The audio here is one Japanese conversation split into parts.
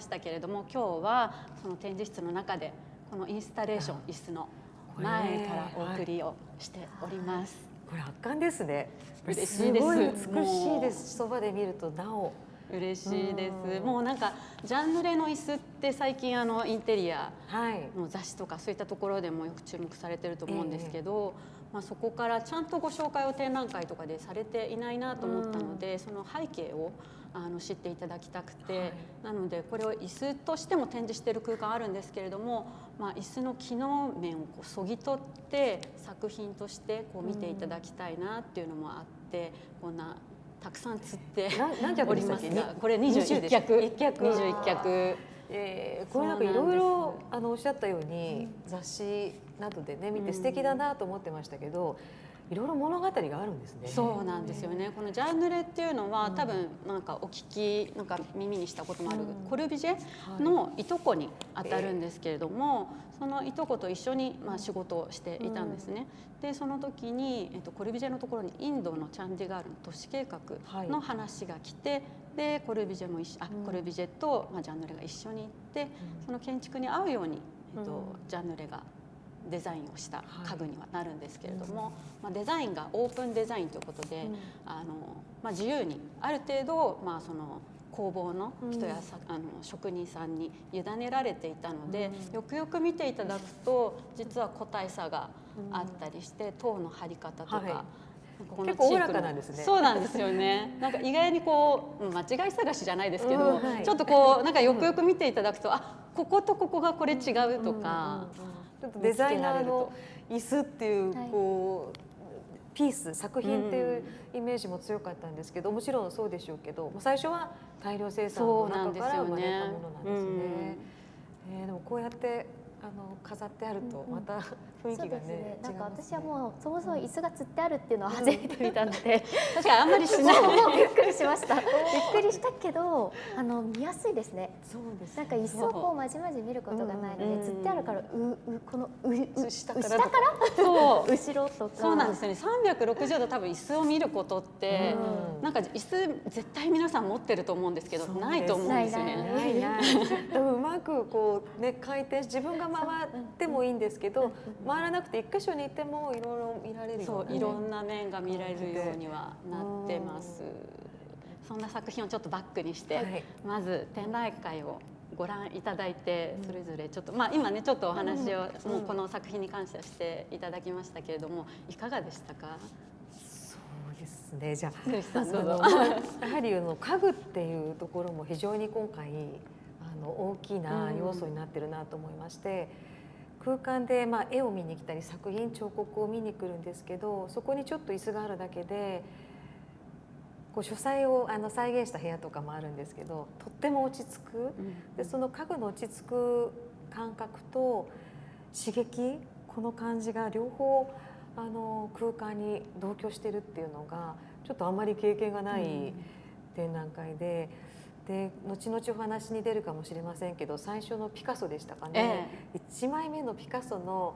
したけれども、今日はその展示室の中でこのインスタレーション、椅子の前からお送りをしております。これ圧巻ですね。嬉しいです。すごい美しいです。そばで見るとなお嬉しいです。もうなんかジャンヌレの椅子って最近インテリアの雑誌とかそういったところでもよく注目されてると思うんですけど、そこからちゃんとご紹介を展覧会とかでされていないなと思ったので、その背景を知っていただきたくて、なのでこれを椅子としても展示している空間あるんですけれども、椅子の機能面をそぎ取って作品として見ていただきたいなっていうのもあって、こんなたくさん釣っておりますが、これ21脚。21脚。これなんかいろいろおっしゃったように雑誌などでね見て素敵だなと思ってましたけど、いろいろ物語があるんですね。そうなんですよね。このジャンヌレっていうのは多分なんかお聞きなんか耳にしたこともあるコルビュジェのいとこにあたるんですけれども、そのいとこと一緒に仕事をしていたんですね。でその時にコルビュジェのところにインドのチャンディガールの都市計画の話が来て、でコルビュジェとジャンヌレが一緒に行って、その建築に合うようにジャンヌレがデザインをした家具にはなるんですけれども、デザインがオープンデザインということで、自由にある程度その工房の人や職人さんに委ねられていたので、よくよく見ていただくと実は個体差があったりして、塔の張り方とか。結構おおらかなんですね。そうなんですよね。なんか意外に間違い探しじゃないですけど、ちょっとなんかよくよく見ていただくと、こことここがこれ違うとか。ちょっとデザイナーの椅子っていうピース作品っていうイメージも強かったんですけど、もちろんそうでしょうけど、最初は大量生産の中から生まれたものなんですね。でもこうやって飾ってあるとまた雰囲気がね。なんか私はもうそもそも椅子が吊ってあるっていうのは初めて見たので、確かにあんまりしない。びっくりしました。びっくりしたけど見やすいですね。そうです。なんか椅子をまじまじ見ることがないので、吊ってあるからこの下からそう後ろとか。そうなんですよね。360度多分椅子を見ることってなんか椅子絶対皆さん持ってると思うんですけど、ないと思うんですよね。でもうまく回転自分が回ってもいいんですけど、回らなくて一箇所にいてもいろいろ見られるような、いろんな面が見られるようにはなってます。そんな作品をちょっとバックにして、まず展覧会をご覧いただいて、それぞれちょっと今ねちょっとお話をもうこの作品に関してはしていただきましたけれども、いかがでしたか？そうですね。じゃあやはり家具っていうところも非常に今回大きな要素になってるなと思いまして、空間で絵を見に来たり作品彫刻を見に来るんですけど、そこにちょっと椅子があるだけで書斎を再現した部屋とかもあるんですけど、とっても落ち着く。でその家具の落ち着く感覚と刺激、この感じが両方空間に同居してるっていうのがちょっとあまり経験がない展覧会で。で後々お話に出るかもしれませんけど、最初のピカソでしたかね、1枚目のピカソの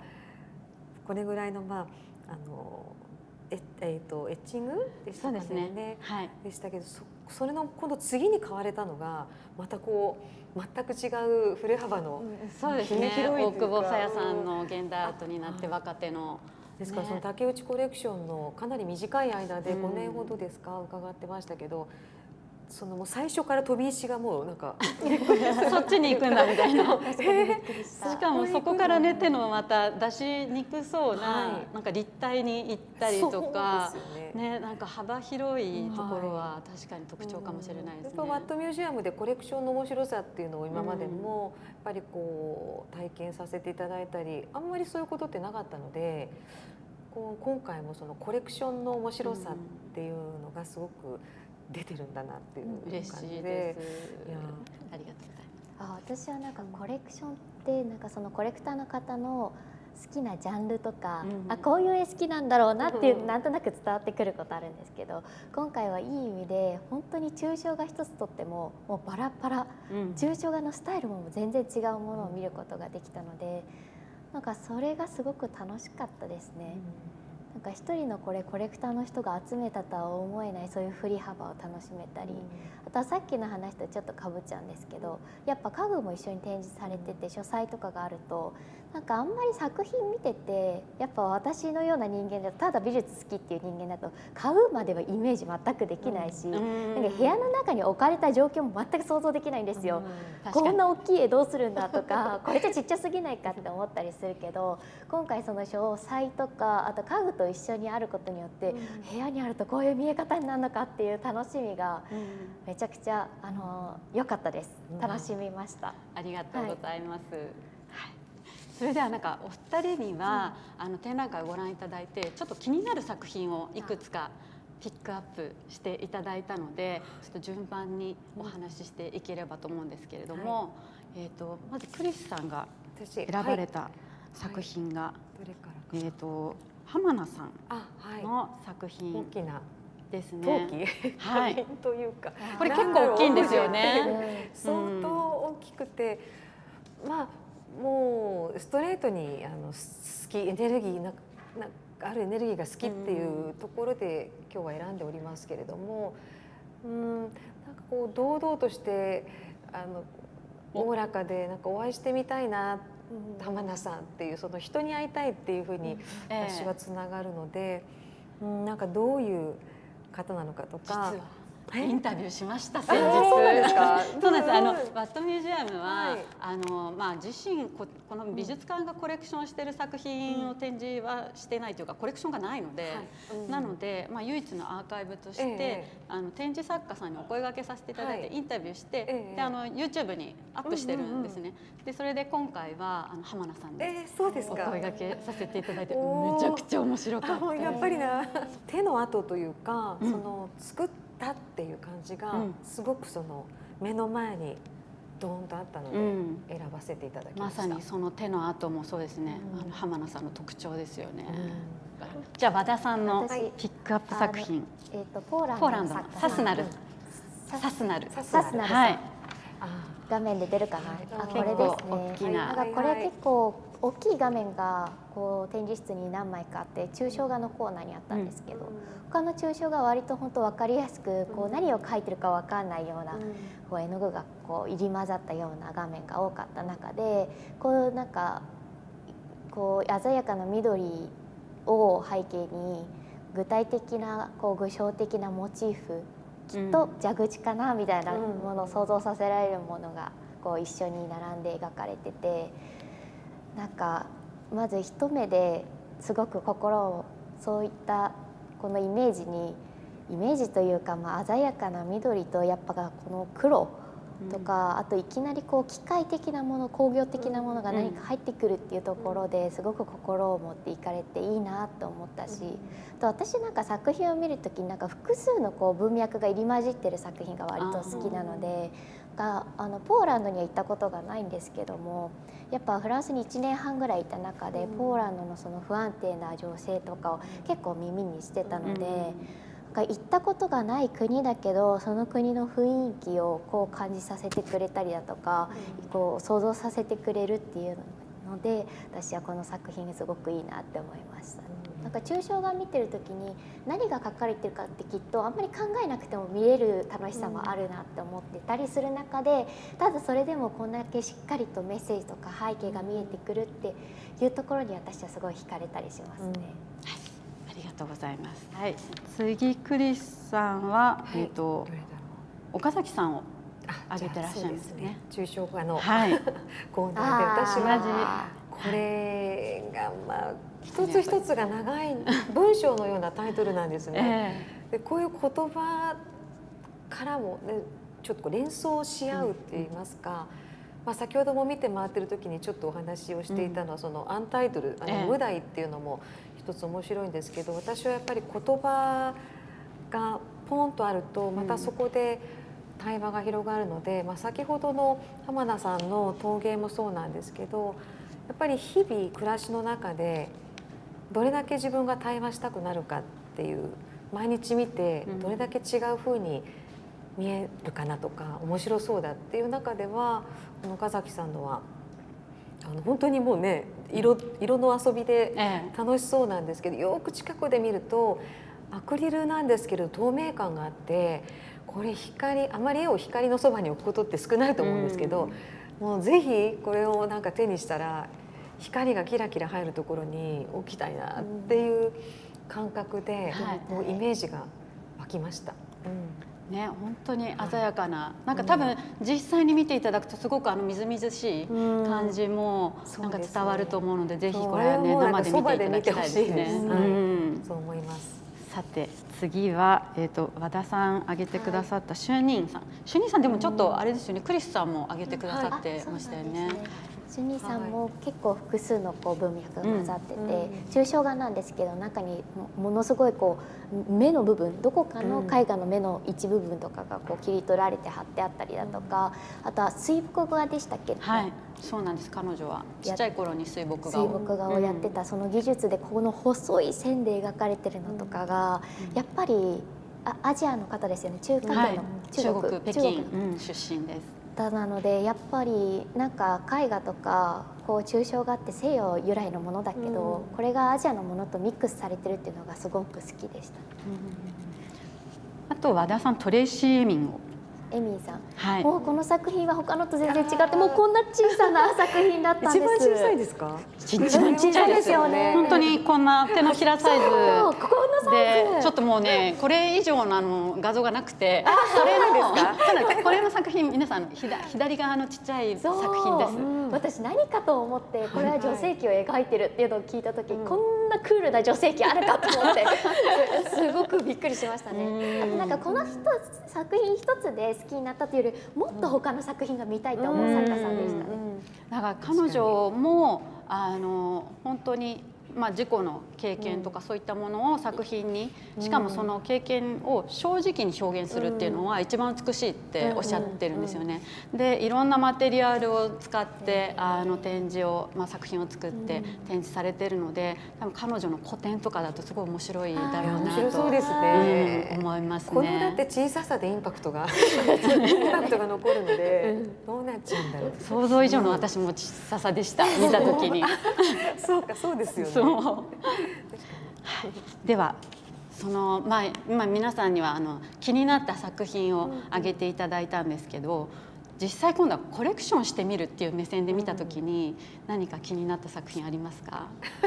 これぐらいのエッチングでしたかね。でしたけど、それの今度次に買われたのがまた全く違う振れ幅の、そうですね。大久保さやさんの現代アートになって若手の。ですからその竹内コレクションのかなり短い間で5年ほどですか伺ってましたけど、もう最初から飛び石がもうなんかそっちに行くんだみたいな。しかもそこからね手のまた出しにくそうななんか立体に行ったりとかね、なんか幅広いところは確かに特徴かもしれないですね。ワットミュージアムでコレクションの面白さっていうのを今までもやっぱり体験させていただいたり、あんまりそういうことってなかったので、今回もそのコレクションの面白さっていうのがすごく出てるんだなっていう感じで。嬉しいです。ありがとうございます。私はなんかコレクションってなんかそのコレクターの方の好きなジャンルとか、こういう絵好きなんだろうなっていうなんとなく伝わってくることあるんですけど、今回はいい意味で本当に抽象画一つとってももうバラバラ、抽象画のスタイルも全然違うものを見ることができたので、なんかそれがすごく楽しかったですね。なんか一人のコレクターの人が集めたとは思えないそういう振り幅を楽しめたり、あとはさっきの話とちょっとかぶっちゃうんですけど、やっぱ家具も一緒に展示されてて書斎とかがあるとなんかあんまり作品見てて、やっぱ私のような人間だとただ美術好きっていう人間だと買うまではイメージ全くできないし、なんか部屋の中に置かれた状況も全く想像できないんですよ。こんな大きい絵どうするんだとかこれじゃちっちゃすぎないかって思ったりするけど、今回その書斎とかあと家具と一緒にあることによって、部屋にあるとこういう見え方になるのかっていう楽しみがめちゃくちゃ良かったです。楽しみました。ありがとうございます。それではなんかお二人には、展覧会をご覧いただいてちょっと気になる作品をいくつかピックアップしていただいたので、ちょっと順番にお話ししていければと思うんですけれども、まずクリスさんが選ばれた作品が、浜名さんの作品大きなですね。陶器というか、これ結構大きいんですよね。相当大きくて、まあもうストレートに好き、エネルギーあるエネルギーが好きっていうところで今日は選んでおりますけれども、なんかこう堂々としておおらかでなんかお会いしてみたいな、浜名さんっていうその人に会いたいっていうふうに私はつながるので、なんかどういう方なのかとか。インタビューしました先日。そうなんですか。そうなんです。ワットミュージアムは、自身この美術館がコレクションしている作品を展示はしてないというか、コレクションがないので、なので唯一のアーカイブとして、展示作家さんにお声掛けさせていただいてインタビューして、でYouTube にアップしてるんですね。でそれで今回は浜名さんにお声掛けさせていただいて、めちゃくちゃ面白かった。やっぱりな、手の跡というか、その作ったっていう感じがすごくその目の前にドーンとあったので選ばせていただきました。まさにその手の跡もそうですね。浜名さんの特徴ですよね。じゃあ和田さんのピックアップ作品、ポーランドのサスナルはい。画面で出るかな。これですね。なんかこれ結構大きい画面がこう展示室に何枚かあって、抽象画のコーナーにあったんですけど、他の抽象画は割と本当分かりやすくこう何を描いてるか分かんないようなこう絵の具がこう入り混ざったような画面が多かった中で、こうなんかこう鮮やかな緑を背景に具体的なこう具象的なモチーフ、きっと蛇口かなみたいなものを想像させられるものがこう一緒に並んで描かれてて、なんかまず一目ですごく心をそういったこのイメージというか、鮮やかな緑とやっぱこの黒とか、あといきなりこう機械的なもの、工業的なものが何か入ってくるっていうところですごく心を持っていかれていいなと思ったし、と私なんか作品を見るときになんか複数のこう文脈が入り混じってる作品が割と好きなので、ポーランドには行ったことがないんですけども、やっぱフランスに1年半ぐらいいた中でポーランドのその不安定な情勢とかを結構耳にしてたので、行ったことがない国だけどその国の雰囲気をこう感じさせてくれたりだとか、こう想像させてくれるっていうので、私はこの作品すごくいいなって思いました。なんか抽象画見てる時に何が書かれてるかってきっとあんまり考えなくても見れる楽しさもあるなって思ってたりする中で、ただそれでもこんだけしっかりとメッセージとか背景が見えてくるっていうところに私はすごい惹かれたりしますね。ありがとうございます。はい、次クリスさんは、岡崎さんを挙げてらっしゃるんですね。抽象画のコーナーで、私はこれが一つ一つが長い文章のようなタイトルなんですね。でこういう言葉からも、ね、ちょっと連想し合うって言いますか、先ほども見て回ってる時にちょっとお話をしていたのは、そのアンタイトル無題っていうのも一つ面白いんですけど、私はやっぱり言葉がポンとあるとまたそこで対話が広がるので、先ほどの浜田さんの陶芸もそうなんですけど、やっぱり日々暮らしの中でどれだけ自分が対話したくなるかっていう、毎日見てどれだけ違う風に見えるかなとか、面白そうだっていう中ではこの岡崎さんのは本当にもうね、色の遊びでええ楽しそうなんですけど、よく近くで見るとアクリルなんですけど透明感があって、これあまり絵を光のそばに置くことって少ないと思うんですけど、もうぜひこれをなんか手にしたら光がキラキラ入るところに置きたいなっていう感覚で、もうイメージが湧きました。ね、本当に鮮やかな、なんか多分実際に見ていただくとすごくみずみずしい感じもなんか伝わると思うので、ぜひこれはね生で見ていただきたいですね。そう思います。さて次は、和田さん挙げてくださった主任さん、主任さんでもちょっとあれですよね、クリスさんも挙げてくださってましたよね。主任さんも結構複数の文脈が混ざってて、抽象画なんですけど、中にものすごい目の部分、どこかの絵画の目の一部分とかが切り取られて貼ってあったりだとか、あとは水墨画でしたっけ、はい、そうなんです。彼女はちっちゃい頃に水墨画をやってた、その技術でこの細い線で描かれてるのとかが、やっぱりアジアの方ですよね。中華系の、中国北京出身です。なのでやっぱりなんか絵画とか抽象画って西洋由来のものだけど、これがアジアのものとミックスされてるっていうのがすごく好きでした。あと和田さん、トレイシー・エミンを。エミンさん、もうこの作品は他のと全然違って、もうこんな小さな作品だったんです。一番小さいですか？一番小さいですよね。本当にこんな手のひらサイズで、ちょっともうね、これ以上の画像がなくて、これの作品、皆さん左側のちっちゃい作品です。私何かと思って、これは女性器を描いてるっていうのを聞いた時、こんなクールな女性器あるかと思ってすごくびっくりしましたね。あとなんかこの作品一つで好きになったというより、もっと他の作品が見たいと思う作家さんでしたね。だから彼女も本当に自己の経験とかそういったものを作品に、しかもその経験を正直に表現するっていうのは一番美しいっておっしゃってるんですよね。でいろんなマテリアルを使って展示を、作品を作って展示されてるので、多分彼女の個展とかだとすごい面白いだろうなと、面白そうですね、思いますね。このだって小ささでインパクトが残るので、どうなっちゃうんだろう。想像以上の私も小ささでした、見た時に。そうか、そうですよね。では今皆さんには気になった作品を挙げていただいたんですけど、実際今度はコレクションしてみるっていう目線で見た時に何か気になった作品ありますか？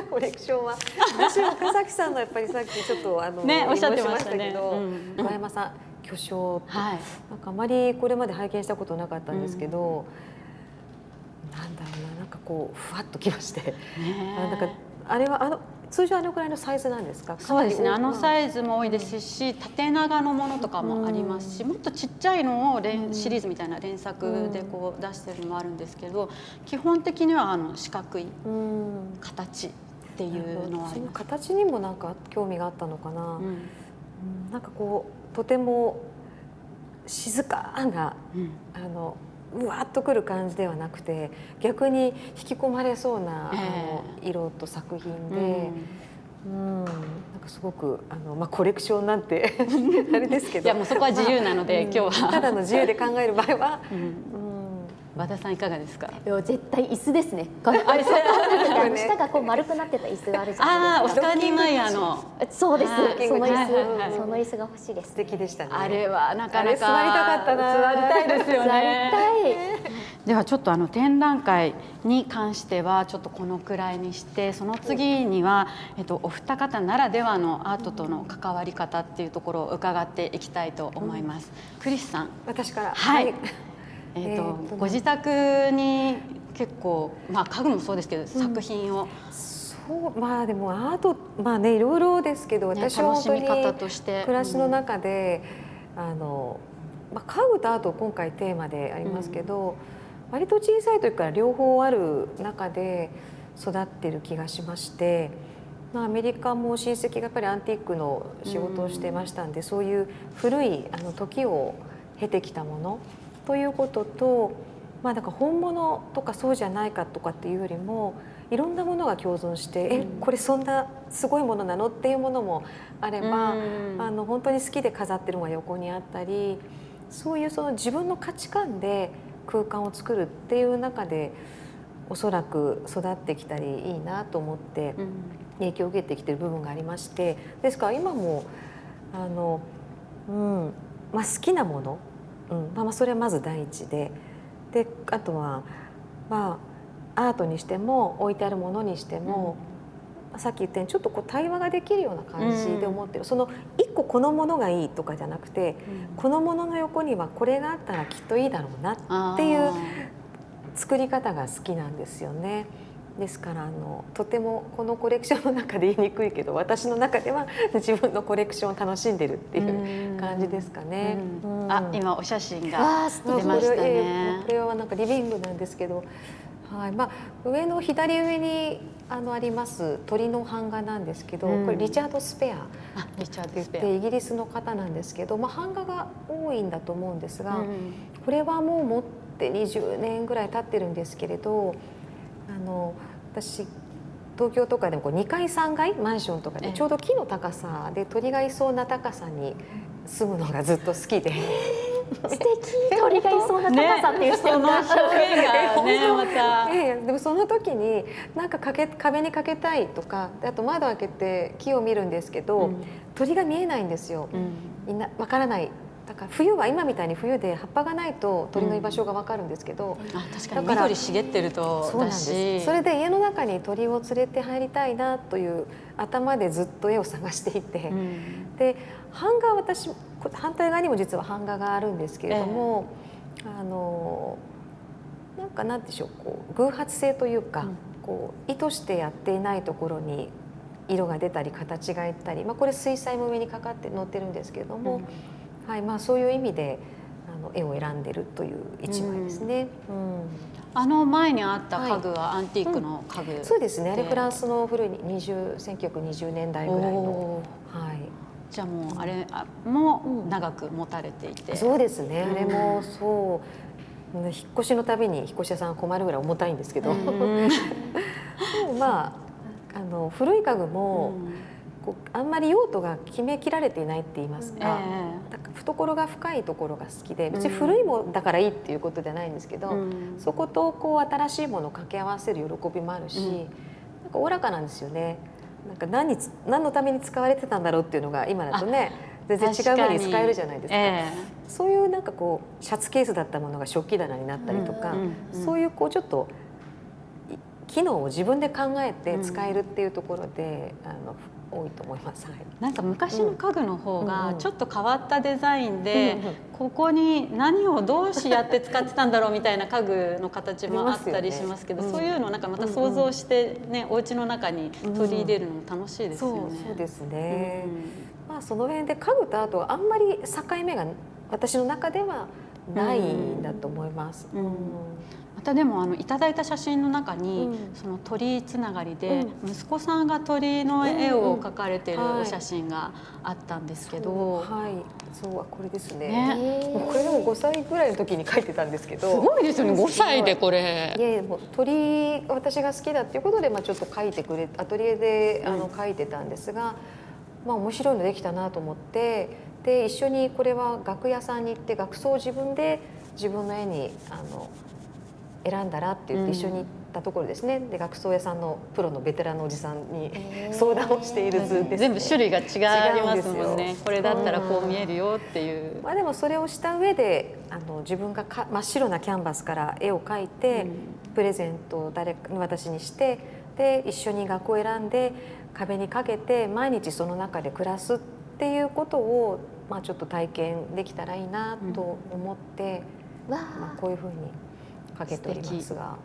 コレクションは私は岡崎さんのやっぱりさっきちょっとおっしゃってましたけど、桑山さん巨匠、なんかあまりこれまで拝見したことなかったんですけど、なんだろうな、なんかふわっときまして、なんかあれは通常くらいのサイズなんですか？そうですね、サイズも多いですし、縦長のものとかもありますし、もっとちっちゃいのをシリーズみたいな連作で出してるのもあるんですけど、基本的には四角い形っていうのはあります。その形にもなんか興味があったのかな。なんかとても静かな、うわっとくる感じではなくて、逆に引き込まれそうな色と作品で、なんかすごくコレクションなんてあれですけど、いやもうそこは自由なので、今日はただの自由で考える場合は、和田さんいかがですか？いや絶対椅子ですね。下が丸くなってた椅子があるじゃないですか。オスカー・ニーマイヤーの。そうです。その椅子が欲しいです。素敵でしたね。あれはなかなか座りたかったな。座りたいですよね。座りたい。ではちょっと展覧会に関してはちょっとこのくらいにして、その次にはお二方ならではのアートとの関わり方っていうところを伺っていきたいと思います。クリスさん。私から。はい。ご自宅に結構家具もそうですけど作品を、でもアートいろいろですけど、私は本当に暮らしの中で家具とアート今回テーマでありますけど、割と小さい時から両方ある中で育ってる気がしまして、アメリカも親戚がやっぱりアンティークの仕事をしてましたんで、そういう古い時を経てきたものということと、だから本物とかそうじゃないかとかっていうよりも、いろんなものが共存して、これそんなすごいものなのっていうものもあれば、本当に好きで飾ってるのが横にあったり、そういうその自分の価値観で空間を作るっていう中で、おそらく育ってきたりいいなと思って影響を受けてきてる部分がありまして、ですから今も好きなもの、それはまず第一で、あとはアートにしても置いてあるものにしても、さっき言ったようにちょっと対話ができるような感じで思ってる、その一個このものがいいとかじゃなくて、このものの横にはこれがあったらきっといいだろうなっていう作り方が好きなんですよね。ですからとてもこのコレクションの中で言いにくいけど、私の中では自分のコレクションを楽しんでるっていう感じですかね。今お写真が出ましたね。これはなんかリビングなんですけど、上の左上にあります鳥の版画なんですけど、これリチャード・スペアって言ってイギリスの方なんですけど、版画が多いんだと思うんですが、これはもう持って20年ぐらい経ってるんですけれど、私東京とかでも2階3階マンションとかでちょうど木の高さで鳥がいそうな高さに住むのがずっと好きで。素敵。鳥がいそうな高さっていう視点が、表現がねまた。でもその時になんか壁にかけたいとか、あと窓開けて木を見るんですけど、鳥が見えないんですよ。わからない。だから冬は今みたいに冬で葉っぱがないと鳥の居場所がわかるんですけど、確かに緑茂ってるとだし、それで家の中に鳥を連れて入りたいなという頭でずっと絵を探していて、で版画は私反対側にも実は版画があるんですけれども、なんでしょう、偶発性というか、意図してやっていないところに色が出たり形がいったり、これ水彩も上にかかって載ってるんですけれども、そういう意味で絵を選んでるという一枚ですね。前にあった家具はアンティークの家具、そうですね。あれフランスの古い1920年代ぐらいの。じゃあもうあれも長く持たれていて。そうですね。あれもそう。引っ越しのたびに引っ越し屋さん困るぐらい重たいんですけど、でも古い家具もあんまり用途が決めきられていないって言いますか、懐が深いところが好きで、別に古いものだからいいっていうことじゃないんですけど、そこと新しいものを掛け合わせる喜びもあるし、なんかおおらかなんですよね。なんか何のために使われてたんだろうっていうのが今だとね全然違う風に使えるじゃないですか。そういうなんかシャツケースだったものが食器棚になったりとか、そういうちょっと機能を自分で考えて使えるっていうところで多いと思います。なんか昔の家具の方がちょっと変わったデザインで、ここに何をどうやって使ってたんだろうみたいな家具の形もあったりしますけど、そういうのなんかまた想像してね、お家の中に取り入れるのも楽しいですよね。そうですね。その辺で家具とアートはあんまり境目が私の中ではないんだと思います。またでもいただいた写真の中に、その鳥つながりで、息子さんが鳥の絵を描かれてるお写真があったんですけど、そうはこれですね。これでも5歳ぐらいの時に描いてたんですけど、すごいですよね、5歳でこれ。もう鳥私が好きだっていうことでちょっと描いてくれ、アトリエで描いてたんですが、面白いのできたなと思って、で一緒にこれは楽屋さんに行って額装を自分で自分の絵に選んだらって言って一緒に行ったところですね。で額装屋さんのプロのベテランのおじさんに相談をしている図ですね。全部種類が違いますもんね。これだったらこう見えるよっていう。でもそれをした上で自分が真っ白なキャンバスから絵を描いて、プレゼントを私にして、で一緒に額を選んで壁にかけて毎日その中で暮らすっていうことをちょっと体験できたらいいなと思って、こういうふうにかけておりますが、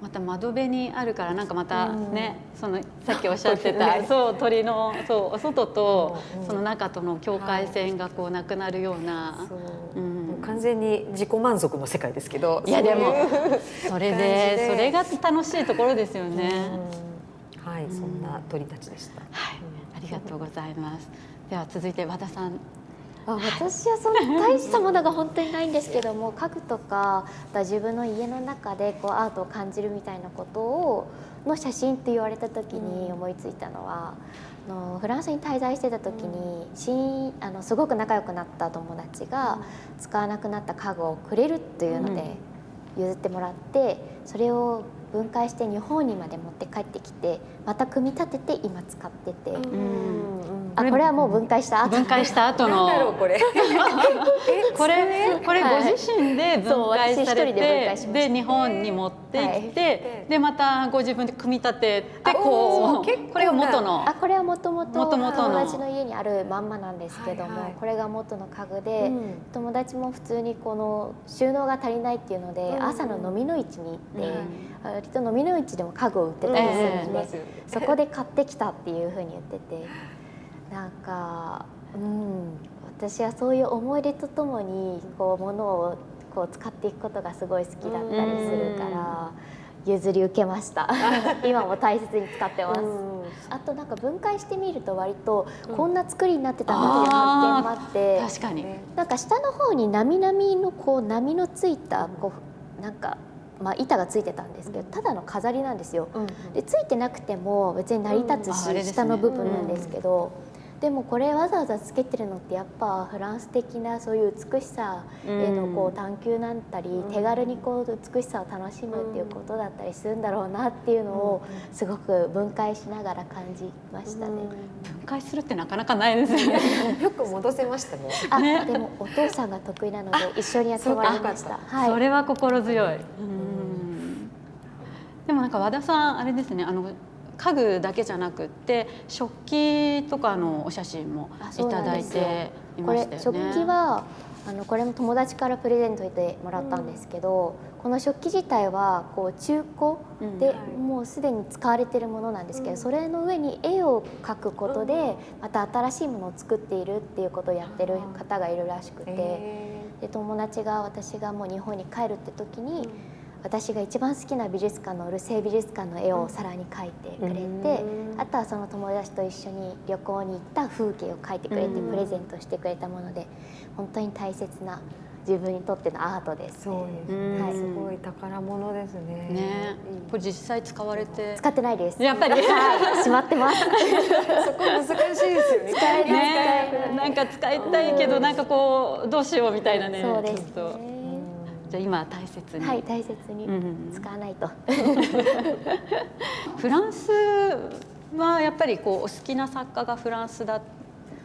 また窓辺にあるからなんかまたね、さっきおっしゃってたそう鳥のお外とその中との境界線がなくなるような、完全に自己満足の世界ですけど、いやでもそれが楽しいところですよね。そんな鳥たちでした。ありがとうございます。では続いて和田さん。私はそんな大したものが本当にないんですけども、家具とか自分の家の中でアートを感じるみたいなことの写真って言われた時に思いついたのは、フランスに滞在してた時にすごく仲良くなった友達が使わなくなった家具をくれるっていうので譲ってもらって、それを分解して日本にまで持って帰ってきて、また組み立てて今使ってて、あ、これはもう分解した後、分解した後のなんだろうこれこれご自身で分解されそう私一人で分て解しましたで日本に持ってきはいて、でまたご自分で組み立ててこ結構なうこれが元のあ、これはもともと元々の友達の家にあるまんまなんですけども、はいはいこれが元の家具で、うん友達も普通にこの収納が足りないっていうので、うん朝の飲みの市に行って、うん割と飲みの市でも家具を売ってたりするんで、ますよねそこで買ってきたっていうふうに言ってて、なんか、私はそういう思い出とともにこう物をこう使っていくことがすごい好きだったりするから譲り受けました今も大切に使ってます。あとなんか分解してみると割とこんな作りになってたんだっていう発見もあって、確かになんか下の方になみなみのこう波のついたこうなんか、板がついてたんですけど、ただの飾りなんですよ。でついてなくても別に成り立つし、あれですね下の部分なんですけど、でもこれわざわざつけてるのってやっぱフランス的なそういう美しさへのこう探求だったり、手軽にこう美しさを楽しむっていうことだったりするんだろうなっていうのをすごく分解しながら感じましたね。分解するってなかなかないですよね。よく戻せましたね。あ、でもお父さんが得意なので一緒にやってもらいました。はい。それは心強い。でもなんか和田さんあれですね、家具だけじゃなくって食器とかのお写真もいただいていましたよね。これ食器はこれも友達からプレゼントでもらったんですけど、この食器自体はこう中古でもうすでに使われているものなんですけど、それの上に絵を描くことでまた新しいものを作っているっていうことをやってる方がいるらしくて、で友達が私がもう日本に帰るって時に、私が一番好きな美術館のオルセー美術館の絵をさらに描いてくれて、あとはその友達と一緒に旅行に行った風景を描いてくれてプレゼントしてくれたもので、本当に大切な自分にとってのアートです。そうですね。はい、すごい宝物ですね。ね、これ実際使われて使ってないです。やっぱりはい、しまってます。そこ難しいですよね。使えるね、なんか使いたいけどなんかこうどうしようみたいなね。そうですちょっとね。じゃあ今大切に。はい、大切に使わないと。フランスはやっぱりこうお好きな作家がフランスだ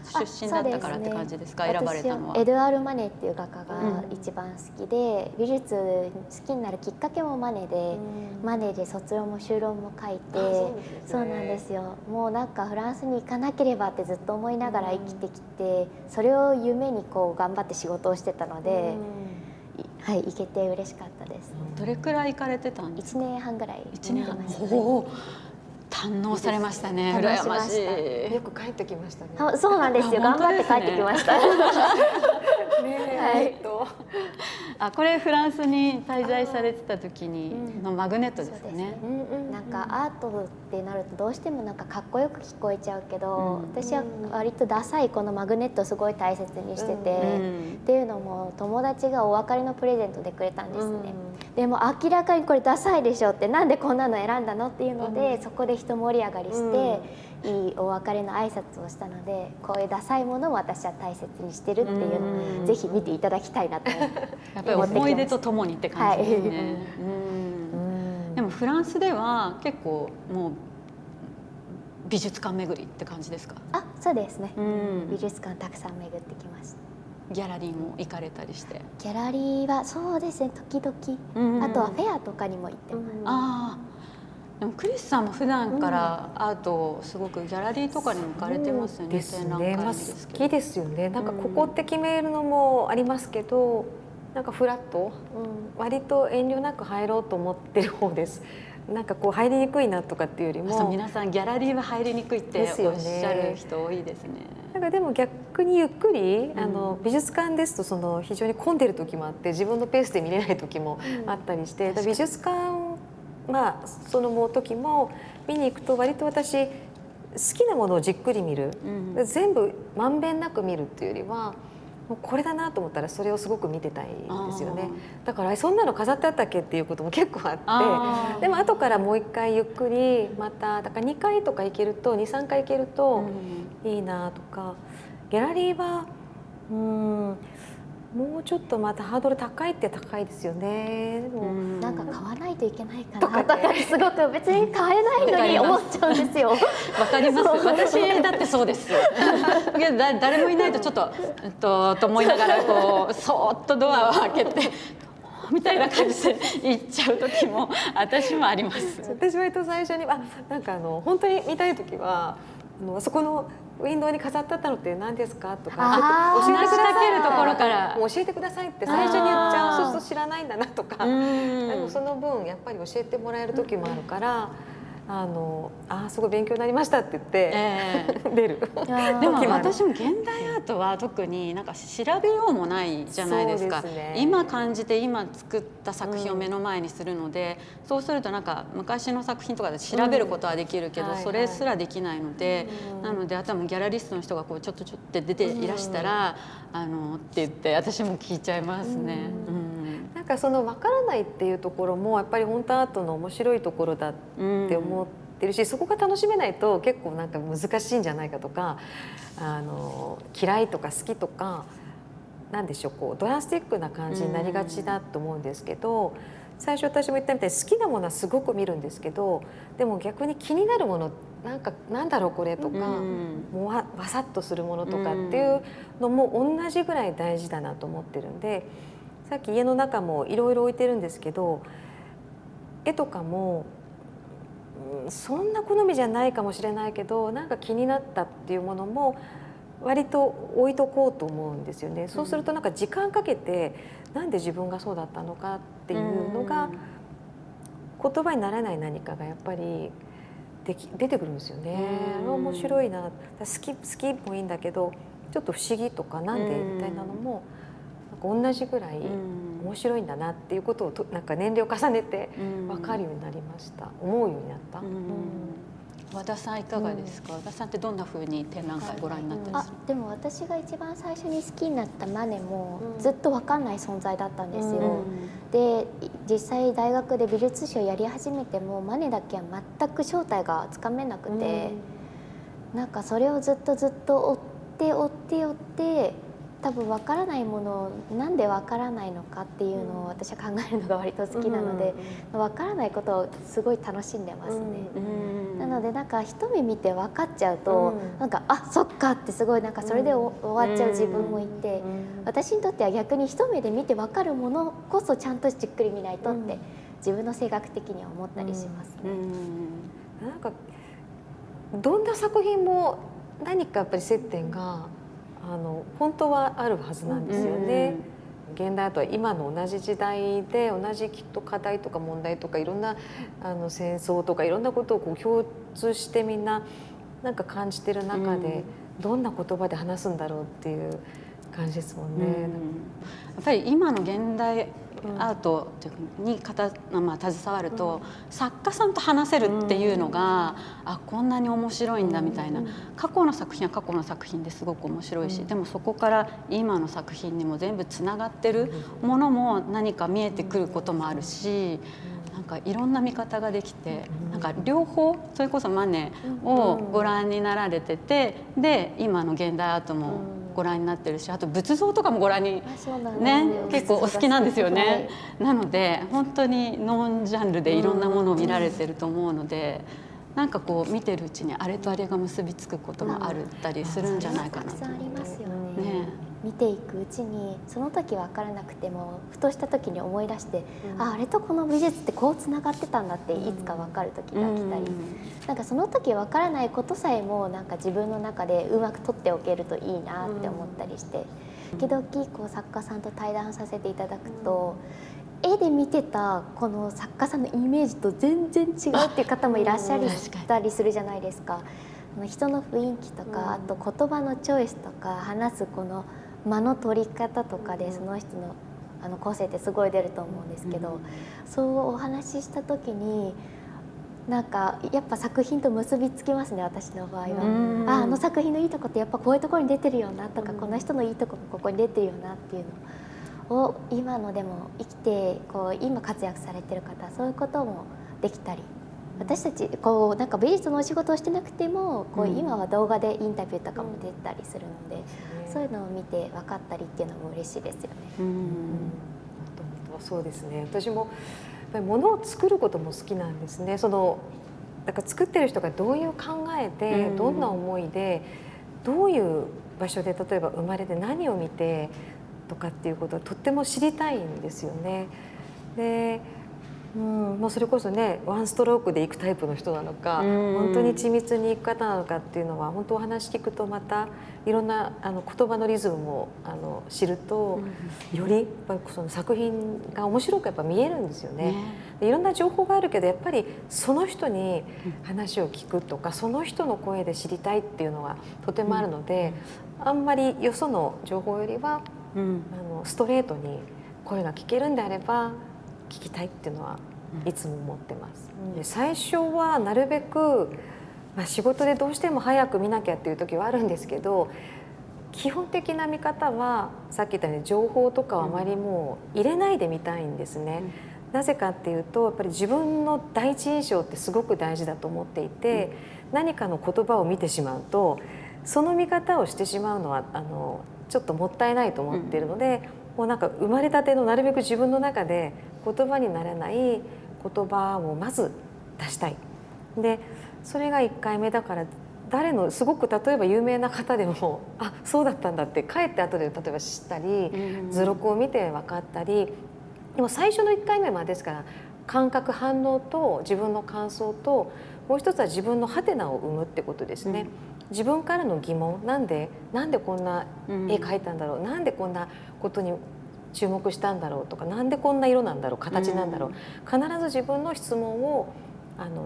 出身だったからって感じですか、選ばれたのは。私はエドワール・マネっていう画家が一番好きで、美術好きになるきっかけもマネで、マネで卒論も修論も書いて、そうなんですよ。もうなんかフランスに行かなければってずっと思いながら生きてきて、それを夢にこう頑張って仕事をしてたので、はい、行けて嬉しかったです。どれくらい行かれてたんですか。1年半ぐらい1年半。行ってました。おお、堪能されましたね。羨ましい。よく帰ってきましたね。あ、そうなんですよ。頑張って帰ってきました。はい。あ、これフランスに滞在されてた時にのマグネットですね。なんかアートってなるとどうしてもなんかかっこよく聞こえちゃうけど、私は割とダサいこのマグネットをすごい大切にしてて、っていうのも友達がお別れのプレゼントでくれたんですね。でも明らかにこれダサいでしょって、なんでこんなの選んだのっていうので、そこで一盛り上がりして、いいお別れの挨拶をしたので、こういうダサいものを私は大切にしてるっていうのをぜひ見ていただきたいなと思ってやっぱり思い出とともにって感じですね。でもフランスでは結構もう美術館巡りって感じですか。あ、そうですね。美術館たくさん巡ってきました。ギャラリーも行かれたりして。ギャラリーはそうですね、時々、あとはフェアとかにも行ってます。ああ、でもクリスさんも普段からアートをすごくギャラリーとかにも行かれてますよね。ですね。まあ好きですよね。なんかここって決めるのもありますけど、なんかフラット、割と遠慮なく入ろうと思ってる方です。なんかこう入りにくいなとかっていうよりも、皆さんギャラリーは入りにくいっておっしゃる人多いですね。なんかでも逆にゆっくり、美術館ですとその非常に混んでる時もあって、自分のペースで見れない時もあったりして、美術館その時も見に行くと割と私好きなものをじっくり見る、全部まんべんなく見るっていうよりは、もうこれだなと思ったらそれをすごく見てたいんですよね。だからそんなの飾ってあったっけっていうことも結構あって、でも後からもう一回ゆっくりまた、だから2回とか行けると、23回行けるといいなとか。ギャラリーはもうちょっとまたハードル高いって高いですよね。なんか買わないといけないかなとかすごく別に買えないのに思っちゃうんですよ。わかります。私だってそうです。誰もいないとちょっとと思いながらこうそーっとドアを開けてみたいな感じで行っちゃう時も私もあります。私割と最初になんか本当に見たい時はそこのウィンドウに飾ってあったのって何ですかとか教えてください、ところからもう教えてくださいって最初に言っちゃう。そうすると知らないんだなとか、その分やっぱり教えてもらえる時もあるから。すごい勉強になりましたって言って、出る。でも私も現代アートは特になんか調べようもないじゃないですか。今感じて今作った作品を目の前にするので、そうするとなんか昔の作品とかで調べることはできるけど、それすらできないので、なのであとはギャラリストの人がこうちょっとって出ていらしたらって言って私も聞いちゃいますね。なんかその分からないっていうところもやっぱり本当アートの面白いところだって思ってるし、そこが楽しめないと結構なんか難しいんじゃないかとか、嫌いとか好きとかなんでしょう、こうドラスティックな感じになりがちだと思うんですけど、最初私も言ったみたいに好きなものはすごく見るんですけど、でも逆に気になるものなんだろうこれとか、もうわさっとするものとかっていうのも同じぐらい大事だなと思ってるんで。さっき家の中もいろいろ置いてるんですけど、絵とかも、そんな好みじゃないかもしれないけどなんか気になったっていうものも割と置いとこうと思うんですよね。そうするとなんか時間かけてなんで自分がそうだったのかっていうのが言葉にならない何かがやっぱり出てくるんですよね。面白いな、好きもいいんだけどちょっと不思議とかなんでみたいなのも同じぐらい面白いんだなっていうことをなんか年齢を重ねて分かるようになりました。思うようになった。和田さんいかがですか。和田さんってどんな風に展覧会ご覧になってますか。でも私が一番最初に好きになったマネもずっと分かんない存在だったんですよ。で実際大学で美術史をやり始めてもマネだけは全く正体がつかめなくて、なんかそれをずっと追って多分分からないものをなんで分からないのかっていうのを私は考えるのが割と好きなので、分からないことをすごい楽しんでますね。なのでなんか一目見て分かっちゃうと、なんかそっかってすごいなんかそれで終わっちゃう自分もいて、私にとっては逆に一目で見て分かるものこそちゃんとじっくり見ないとって自分の性格的には思ったりしますね。なんかどんな作品も何かやっぱり接点が本当はあるはずなんですよね。現代アートは今の同じ時代で同じきっと課題とか問題とかいろんな戦争とかいろんなことをこう共通してみんななんか感じてる中でどんな言葉で話すんだろうっていう感じですもんね。やっぱり今の現代アートに携わると作家さんと話せるっていうのがこんなに面白いんだみたいな、過去の作品は過去の作品ですごく面白いし、でもそこから今の作品にも全部つながってるものも何か見えてくることもあるし、なんかいろんな見方ができて、なんか両方それこそマネをご覧になられてて、で今の現代アートもご覧になってるし、あと仏像とかもご覧にね結構お好きなんですよね。なので本当にノンジャンルでいろんなものを見られてると思うので、なんかこう見てるうちにあれとあれが結びつくこともあるったりするんじゃないかなと。たくさんありますよね。見ていくうちにその時分からなくてもふとした時に思い出して、あれとこの美術ってこうつながってたんだっていつか分かる時が来たり、なんかその時分からないことさえもなんか自分の中でうまく取っておけるといいなって思ったりして、時々こう作家さんと対談させていただくと、絵で見てたこの作家さんのイメージと全然違うっていう方もいらっしゃったりするじゃないですか。人の雰囲気とか、あと言葉のチョイスとか話すこの間の取り方とかでその人の個性ってすごい出ると思うんですけど、そうお話しした時になんかやっぱ作品と結びつきますね、私の場合は。あの作品のいいとこってやっぱこういうところに出てるよなとか、この人のいいとこもここに出てるよなっていうのを今のでも生きてこう今活躍されてる方、そういうこともできたり私たちこうなんか美術のお仕事をしてなくてもこう今は動画でインタビューとかも出たりするので、そういうのを見て分かったりっていうのも嬉しいですよね。そうですね。私もやっぱり物を作ることも好きなんですね。だから作ってる人がどういう考えで、どんな思いで、どういう場所で例えば生まれて何を見てとかっていうことをとっても知りたいんですよね。で、もうそれこそねワンストロークでいくタイプの人なのか、本当に緻密にいく方なのかっていうのは本当お話聞くとまたいろんな言葉のリズムも知ると、よりやっぱりその作品が面白くやっぱ見えるんですよね。いろんな情報があるけどやっぱりその人に話を聞くとか、その人の声で知りたいっていうのはとてもあるので、あんまりよその情報よりは、ストレートに声が聞けるんであれば聞きたいっていうのはいつも思ってます。で最初はなるべく、仕事でどうしても早く見なきゃっていう時はあるんですけど、基本的な見方はさっき言ったように情報とかはあまりもう入れないで見たいんですね。なぜかっていうとやっぱり自分の第一印象ってすごく大事だと思っていて、何かの言葉を見てしまうとその見方をしてしまうのはちょっともったいないと思っているので、もうなんか生まれたてのなるべく自分の中で言葉にならない言葉をまず出したい。でそれが1回目だから、誰のすごく例えば有名な方でもあそうだったんだって帰って後で例えば知ったり、図録を見て分かったり、でも最初の1回目はですから感覚反応と自分の感想と、もう一つは自分のハテナを生むってことですね。自分からの疑問、なんでこんな絵描いたんだろう、なんでこんなことに注目したんだろうとか、なんでこんな色なんだろう、形なんだろう、必ず自分の質問を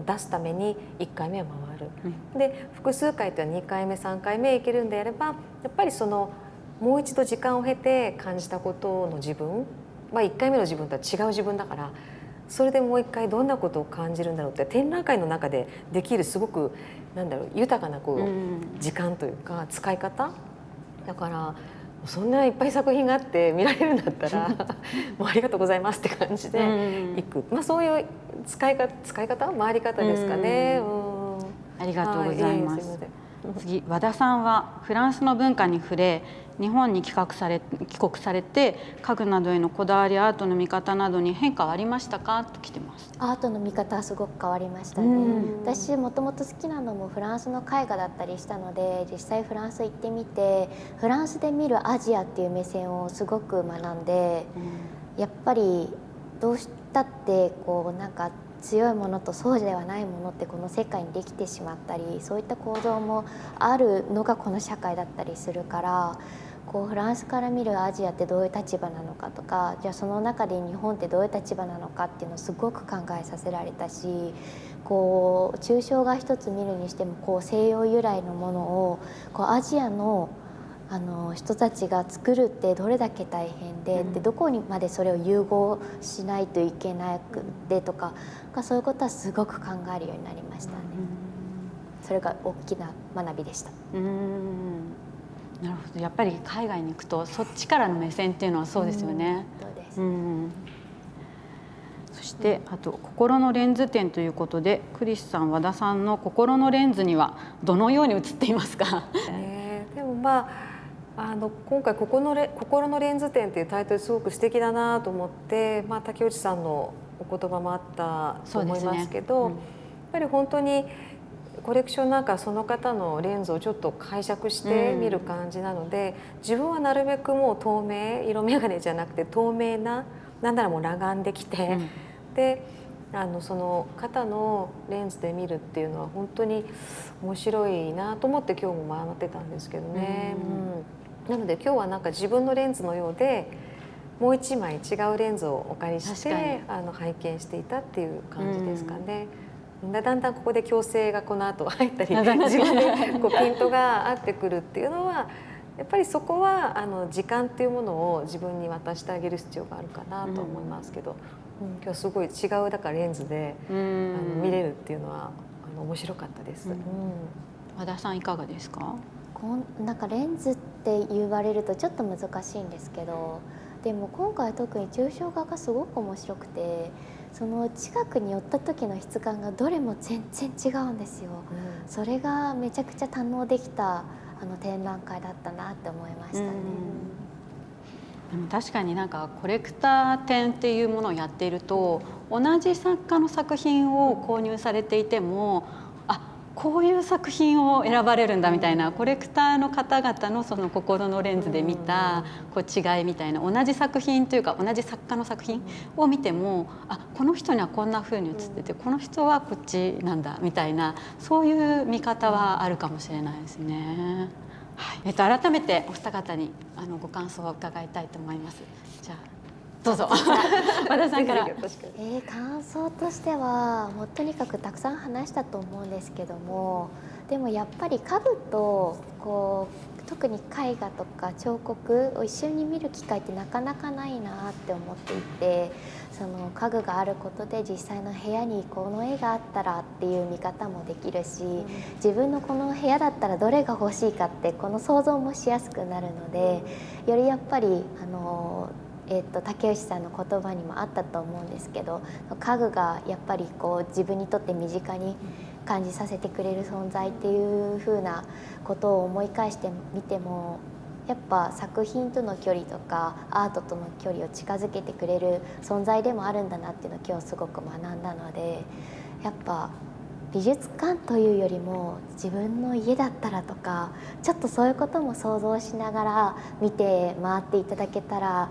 出すために1回目は回る。で複数回というのは2回目3回目いけるんであれば、やっぱりもう一度時間を経て感じたことの自分、1回目の自分とは違う自分だから、それでもう一回どんなことを感じるんだろうって展覧会の中でできるすごく豊かな時間というか使い方だから、そんないっぱい作品があって見られるんだったらもうありがとうございますって感じで行く、そういう使い方回り方ですかね。ありがとうございます。次、和田さんはフランスの文化に触れ、日本に帰国されて家具などへのこだわり、アートの見方などに変化はありましたかと来てます。アートの見方はすごく変わりましたね。私もともと好きなのもフランスの絵画だったりしたので、実際フランス行ってみてフランスで見るアジアっていう目線をすごく学んで、やっぱりどうしたって強いものとそうではないものってこの世界にできてしまったり、そういった構造もあるのがこの社会だったりするから、フランスから見るアジアってどういう立場なのかとか、じゃあその中で日本ってどういう立場なのかっていうのをすごく考えさせられたし、抽象画一つ見るにしても西洋由来のものをアジアの人たちが作るってどれだけ大変で、どこにまでそれを融合しないといけなくてとか、そういうことはすごく考えるようになりましたね。それが大きな学びでした。なるほど。やっぱり海外に行くとそっちからの目線っていうのはそうですよね。そうです。そしてあと心のレンズ展ということで、クリスさん、和田さんの心のレンズにはどのように映っていますか？でも今回心のレンズ展っていうタイトルすごく素敵だなと思って、竹内さんのお言葉もあったと思いますけど、やっぱり本当にコレクションなんかその方のレンズをちょっと解釈して見る感じなので、自分はなるべくもう透明、色眼鏡じゃなくて透明な、なんならもう裸眼できて、でその方のレンズで見るっていうのは本当に面白いなと思って今日も回ってたんですけどね。なので今日は自分のレンズのようでもう一枚違うレンズをお借りして拝見していたっていう感じですかね。だんだんここで矯正がこの後入ったり自分でピントが合ってくるっていうのはやっぱりそこは時間っていうものを自分に渡してあげる必要があるかなと思いますけど、今日すごい違うだからレンズで見れるっていうのは面白かったです。和田さんいかがですか？レンズって言われるとちょっと難しいんですけど、でも今回特に抽象画がすごく面白くて、その近くに寄った時の質感がどれも全然違うんですよ。それがめちゃくちゃ堪能できた展覧会だったなって思いましたね。でも確かになんかコレクター展っていうものをやっていると、同じ作家の作品を購入されていても、あ、こういう作品を選ばれるんだみたいな、コレクターの方々のその心のレンズで見たこう違いみたいな、同じ作品というか同じ作家の作品を見ても、あ、この人にはこんな風に映ってて、この人はこっちなんだみたいな、そういう見方はあるかもしれないですね。はい、改めてお二方にご感想を伺いたいと思います。じゃあどうぞ和田さんから。感想としてはもうとにかくたくさん話したと思うんですけども、でもやっぱり家具とこう特に絵画とか彫刻を一緒に見る機会ってなかなかないなって思っていて、その家具があることで実際の部屋にこの絵があったらっていう見方もできるし、自分のこの部屋だったらどれが欲しいかってこの想像もしやすくなるので、よりやっぱり竹内さんの言葉にもあったと思うんですけど、家具がやっぱりこう自分にとって身近に感じさせてくれる存在っていう風なことを思い返してみても、やっぱ作品との距離とかアートとの距離を近づけてくれる存在でもあるんだなっていうのを今日すごく学んだので、やっぱ美術館というよりも自分の家だったらとか、ちょっとそういうことも想像しながら見て回っていただけたら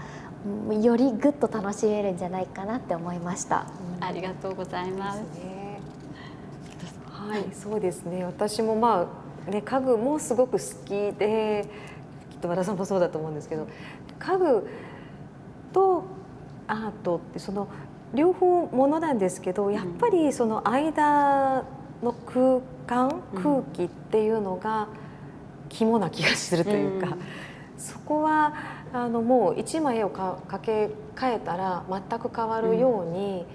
よりぐっと楽しめるんじゃないかなって思いました。ありがとうございます。はい、そうですね。私も家具もすごく好きで、きっと和田さんもそうだと思うんですけど、家具とアートってその両方ものなんですけど、やっぱりその間の空気っていうのが肝な気がするというか、そこはもう一枚絵をかけ替えたら全く変わるように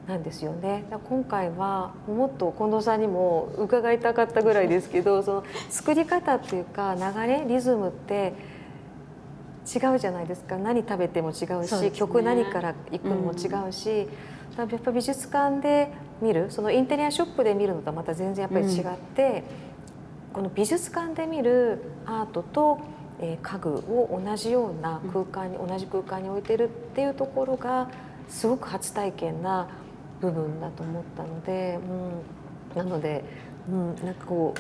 なんですよね。今回はもっと近藤さんにも伺いたかったぐらいですけど、その作り方っていうか流れリズムって違うじゃないですか。何食べても違うし、ね、曲何から行くのも違うし、やっぱ美術館で見る、そのインテリアショップで見るのとはまた全然やっぱり違って、この美術館で見るアートと家具を同じような空間に、同じ空間に置いてるっていうところがすごく初体験な部分だと思ったので、なので、なんかこ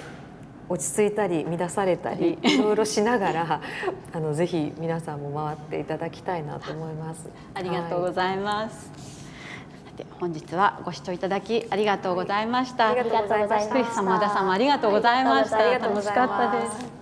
う落ち着いたり乱されたりいろいろしながらぜひ皆さんも回っていただきたいなと思います。ありがとうございます。さて本日はご視聴いただきありがとうございました。ありがとうございました。クリスさんも和田さんもありがとうございました。楽しかったです。